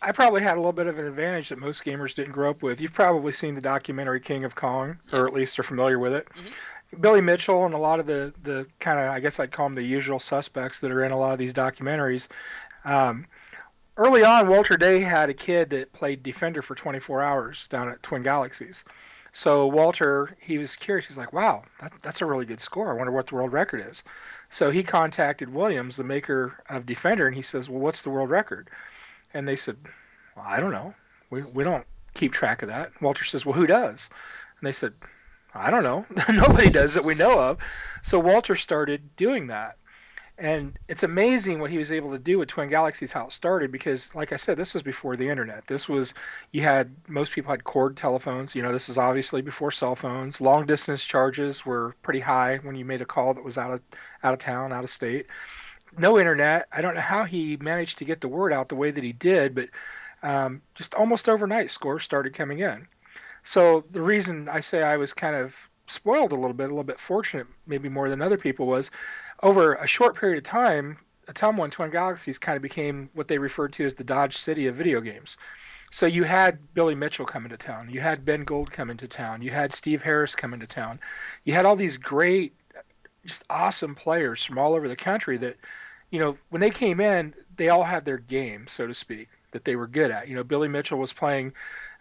I probably had a little bit of an advantage that most gamers didn't grow up with. You've probably seen the documentary King of Kong, Yeah. or at least are familiar with it. Hmm. Billy Mitchell and a lot of the kind of, I guess I'd call them the usual suspects that are in a lot of these documentaries. Um, Early on, Walter Day had a kid that played defender for 24 hours down at Twin Galaxies. So Walter, he was curious. He's like, "Wow, that's a really good score. I wonder what the world record is." So he contacted Williams, the maker of Defender, and he says, "Well, what's the world record?" And they said, "Well, I don't know. We don't keep track of that." Walter says, "Well, who does?" And they said, "I don't know. Nobody does that we know of." So Walter started doing that. And it's amazing what he was able to do with Twin Galaxies, how it started, because, like I said, this was before the internet. This was, most people had cord telephones. This is obviously before cell phones. Long distance charges were pretty high when you made a call that was out of town, out of state. No internet. I don't know how he managed to get the word out the way that he did, but just almost overnight, scores started coming in. So the reason I say I was kind of spoiled a little bit fortunate, maybe more than other people, was over a short period of time, Atom One Twin Galaxies kind of became what they referred to as the Dodge City of video games. So you had Billy Mitchell come into town, you had Ben Gold come into town, you had Steve Harris come into town, you had all these great, just awesome players from all over the country that, when they came in, they all had their game, so to speak, that they were good at. Billy Mitchell was playing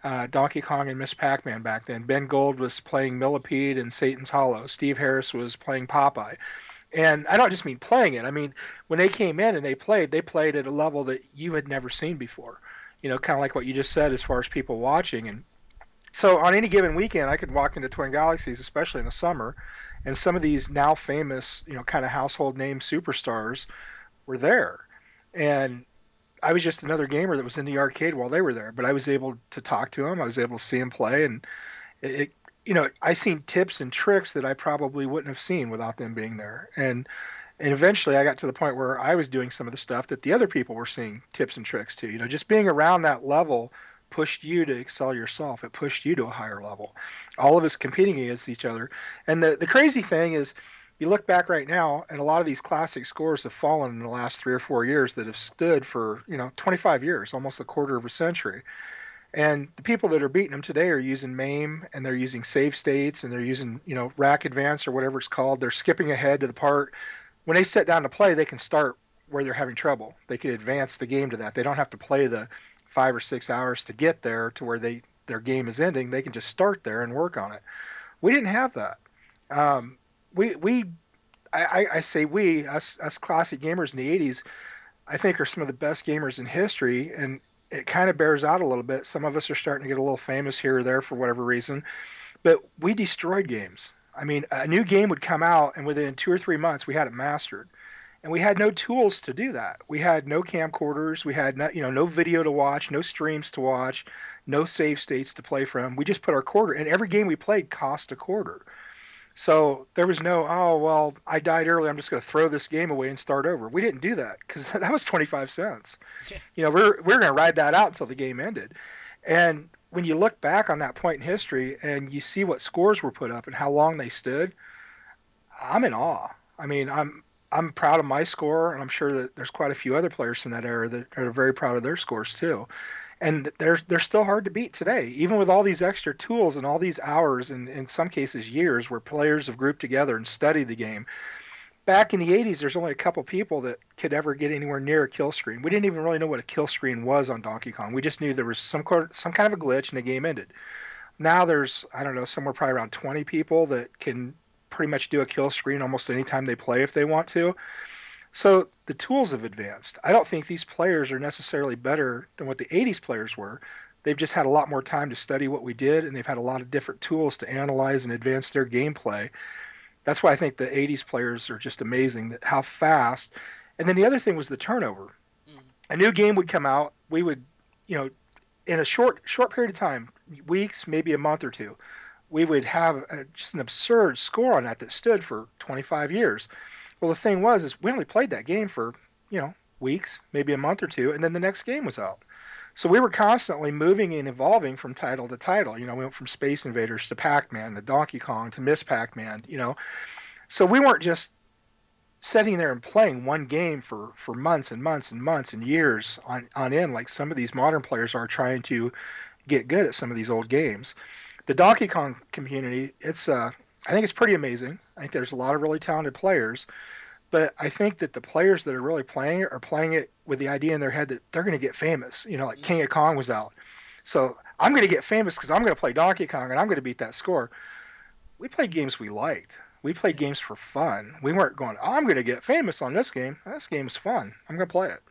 Donkey Kong and Miss Pac-Man back then. Ben Gold was playing Millipede and Satan's Hollow. Steve Harris was playing Popeye. And I don't just mean playing it. I mean, when they came in and they played at a level that you had never seen before. Kind of like what you just said as far as people watching. And so on any given weekend, I could walk into Twin Galaxies, especially in the summer, and some of these now famous, kind of household name superstars were there. And I was just another gamer that was in the arcade while they were there, but I was able to talk to them. I was able to see them play, and it I seen tips and tricks that I probably wouldn't have seen without them being there. And eventually I got to the point where I was doing some of the stuff that the other people were seeing tips and tricks to. Just being around that level pushed you to excel yourself. It pushed you to a higher level. All of us competing against each other. And the crazy thing is, you look back right now, and a lot of these classic scores have fallen in the last 3 or 4 years that have stood for 25 years, almost a quarter of a century. And the people that are beating them today are using MAME, and they're using save states, and they're using, rack advance or whatever it's called. They're skipping ahead to the part. When they sit down to play, they can start where they're having trouble. They can advance the game to that. They don't have to play the 5 or 6 hours to get there to where their game is ending. They can just start there and work on it. We didn't have that. Um, we I say we, us classic gamers in the 80s, I think are some of the best gamers in history, and it kind of bears out a little bit. Some of us are starting to get a little famous here or there for whatever reason, but we destroyed games. I mean, a new game would come out, and within 2 or 3 months, we had it mastered. And we had no tools to do that. We had no camcorders. We had no video to watch, no streams to watch, no save states to play from. We just put our quarter, and every game we played cost a quarter. So there was no, oh, well, I died early. I'm just going to throw this game away and start over. We didn't do that because that was 25 cents. Yeah. We're going to ride that out until the game ended. And when you look back on that point in history and you see what scores were put up and how long they stood, I'm in awe. I mean, I'm proud of my score, and I'm sure that there's quite a few other players from that era that are very proud of their scores too. And they're still hard to beat today, even with all these extra tools and all these hours, and in some cases years, where players have grouped together and studied the game. Back in the 80s, there's only a couple people that could ever get anywhere near a kill screen. We didn't even really know what a kill screen was on Donkey Kong. We just knew there was some kind of a glitch and the game ended. Now there's, I don't know, somewhere probably around 20 people that can pretty much do a kill screen almost any time they play if they want to. So the tools have advanced. I don't think these players are necessarily better than what the 80s players were. They've just had a lot more time to study what we did, and they've had a lot of different tools to analyze and advance their gameplay. That's why I think the 80s players are just amazing, that how fast. And then the other thing was the turnover. Mm. A new game would come out, we would, you know, in a short period of time, weeks, maybe a month or two, we would have just an absurd score on that stood for 25 years. Well, the thing was is we only played that game for, weeks, maybe a month or two, and then the next game was out. So we were constantly moving and evolving from title to title. We went from Space Invaders to Pac-Man to Donkey Kong to Miss Pac-Man. So we weren't just sitting there and playing one game for months and months and months and years on end, like some of these modern players are trying to get good at some of these old games. The Donkey Kong community, I think it's pretty amazing. I think there's a lot of really talented players, but I think that the players that are really playing it are playing it with the idea in their head that they're going to get famous. You know, like King Mm-hmm. of Kong was out. So I'm going to get famous because I'm going to play Donkey Kong and I'm going to beat that score. We played games we liked. We played games for fun. We weren't going, oh, I'm going to get famous on this game. This game's fun. I'm going to play it.